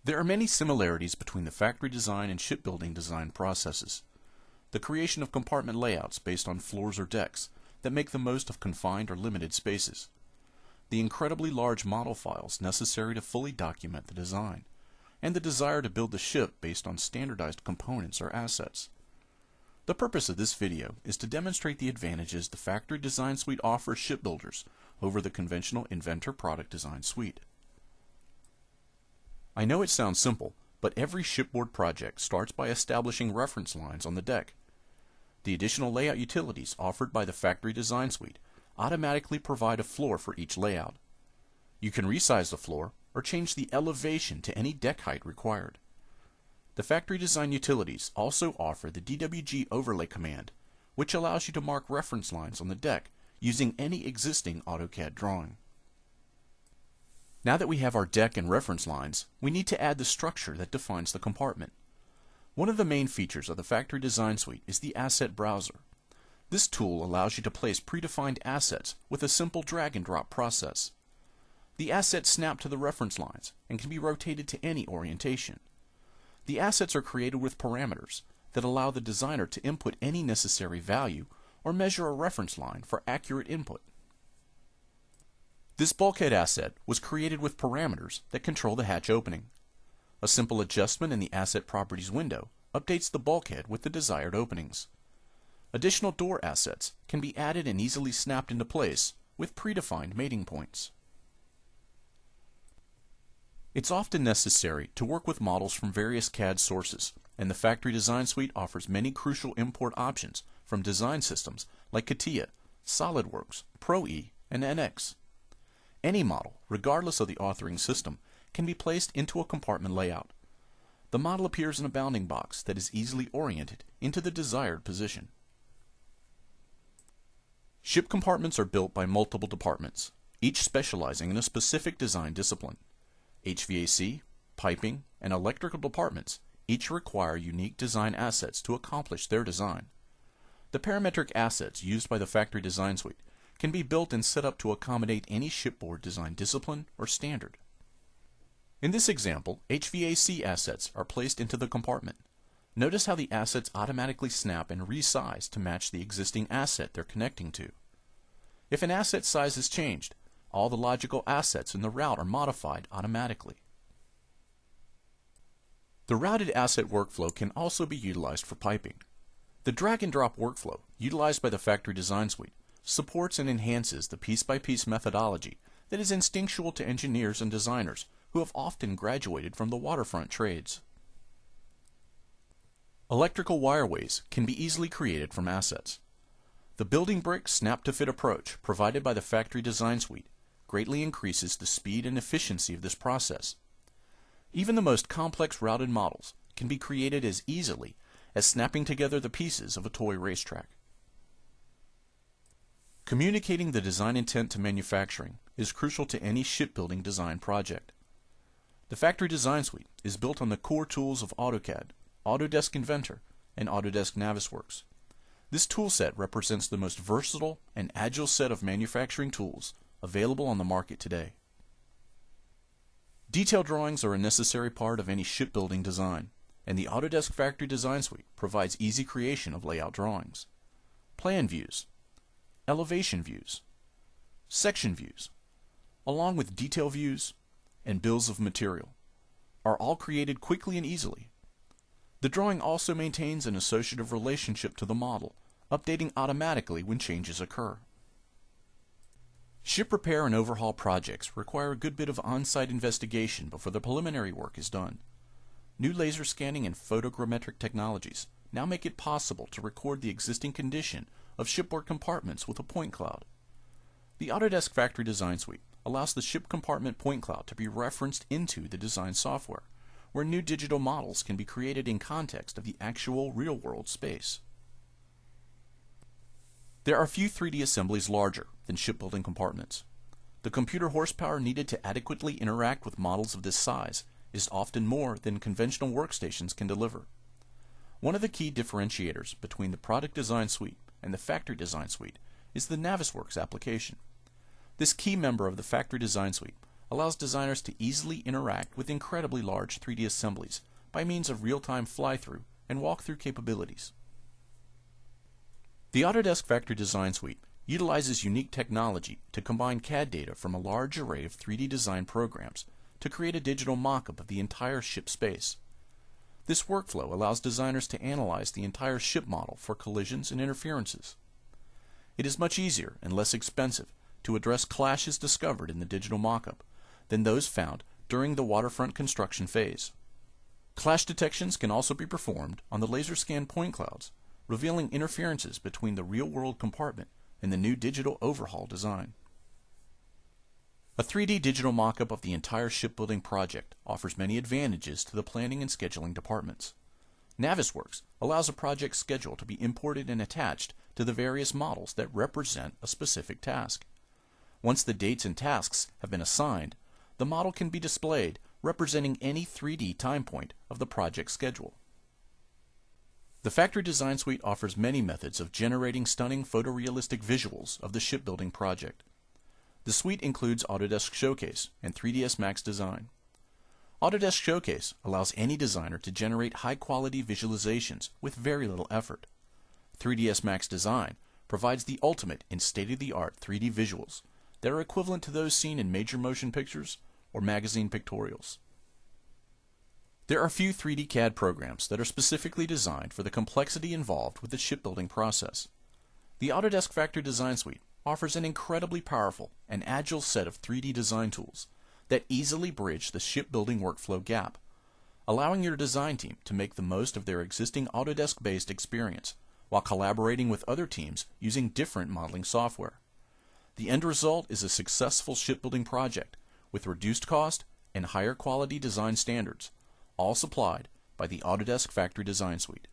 There are many similarities between the factory design and shipbuilding design processes. The creation of compartment layouts based on floors or decks that make the most of confined or limited spaces. The incredibly large model files necessary to fully document the design, and the desire to build the ship based on standardized components or assets. The purpose of this video is to demonstrate the advantages the Factory Design Suite offers shipbuilders over the conventional Inventor Product Design Suite. I know it sounds simple, but every shipboard project starts by establishing reference lines on the deck. The additional layout utilities offered by the Factory Design Suite automatically provide a floor for each layout. You can resize the floor or change the elevation to any deck height required. The Factory Design utilities also offer the DWG overlay command, which allows you to mark reference lines on the deck using any existing AutoCAD drawing. Now that we have our deck and reference lines, we need to add the structure that defines the compartment. One of the main features of the Factory Design Suite is the Asset Browser. This tool allows you to place predefined assets with a simple drag and drop process. The assets snap to the reference lines and can be rotated to any orientation. The assets are created with parameters that allow the designer to input any necessary value or measure a reference line for accurate input. This bulkhead asset was created with parameters that control the hatch opening. A simple adjustment in the Asset Properties window updates the bulkhead with the desired openings. Additional door assets can be added and easily snapped into place with predefined mating points. It's often necessary to work with models from various CAD sources, and the Factory Design Suite offers many crucial import options from design systems like CATIA, SolidWorks, Pro-E, and NX. Any model, regardless of the authoring system, can be placed into a compartment layout. The model appears in a bounding box that is easily oriented into the desired position. Ship compartments are built by multiple departments, each specializing in a specific design discipline. HVAC, piping, and electrical departments each require unique design assets to accomplish their design. The parametric assets used by the Factory Design Suite can be built and set up to accommodate any shipboard design discipline or standard. In this example, HVAC assets are placed into the compartment. Notice how the assets automatically snap and resize to match the existing asset they're connecting to. If an asset size is changed, all the logical assets in the route are modified automatically. The routed asset workflow can also be utilized for piping. The drag and drop workflow, utilized by the Factory Design Suite, supports and enhances the piece-by-piece methodology that is instinctual to engineers and designers who have often graduated from the waterfront trades. Electrical wireways can be easily created from assets. The building brick snap-to-fit approach provided by the Factory Design Suite greatly increases the speed and efficiency of this process. Even the most complex routed models can be created as easily as snapping together the pieces of a toy racetrack. Communicating the design intent to manufacturing is crucial to any shipbuilding design project. The Factory Design Suite is built on the core tools of AutoCAD, Autodesk Inventor, and Autodesk Navisworks. This toolset represents the most versatile and agile set of manufacturing tools available on the market today. Detail drawings are a necessary part of any shipbuilding design, and the Autodesk Factory Design Suite provides easy creation of layout drawings. Plan views, elevation views, section views, along with detail views and bills of material, are all created quickly and easily. The drawing also maintains an associative relationship to the model, updating automatically when changes occur. Ship repair and overhaul projects require a good bit of on-site investigation before the preliminary work is done. New laser scanning and photogrammetric technologies now make it possible to record the existing condition of shipboard compartments with a point cloud. The Autodesk Factory Design Suite allows the ship compartment point cloud to be referenced into the design software, where new digital models can be created in context of the actual real-world space. There are few 3D assemblies larger than shipbuilding compartments. The computer horsepower needed to adequately interact with models of this size is often more than conventional workstations can deliver. One of the key differentiators between the Product Design Suite and the Factory Design Suite is the Navisworks application. This key member of the Factory Design Suite allows designers to easily interact with incredibly large 3D assemblies by means of real-time fly-through and walk-through capabilities. The Autodesk Factory Design Suite utilizes unique technology to combine CAD data from a large array of 3D design programs to create a digital mock-up of the entire ship space. This workflow allows designers to analyze the entire ship model for collisions and interferences. It is much easier and less expensive to address clashes discovered in the digital mock-up than those found during the waterfront construction phase. Clash detections can also be performed on the laser scan point clouds, revealing interferences between the real-world compartment and the new digital overhaul design. A 3D digital mock-up of the entire shipbuilding project offers many advantages to the planning and scheduling departments. Navisworks allows a project schedule to be imported and attached to the various models that represent a specific task. Once the dates and tasks have been assigned, the model can be displayed representing any 3D time point of the project schedule. The Factory Design Suite offers many methods of generating stunning photorealistic visuals of the shipbuilding project. The suite includes Autodesk Showcase and 3ds Max Design. Autodesk Showcase allows any designer to generate high-quality visualizations with very little effort. 3ds Max Design provides the ultimate in state-of-the-art 3D visuals that are equivalent to those seen in major motion pictures or magazine pictorials. There are few 3D CAD programs that are specifically designed for the complexity involved with the shipbuilding process. The Autodesk Factory Design Suite offers an incredibly powerful and agile set of 3D design tools that easily bridge the shipbuilding workflow gap, allowing your design team to make the most of their existing Autodesk-based experience while collaborating with other teams using different modeling software. The end result is a successful shipbuilding project with reduced cost and higher quality design standards, all supplied by the Autodesk Factory Design Suite.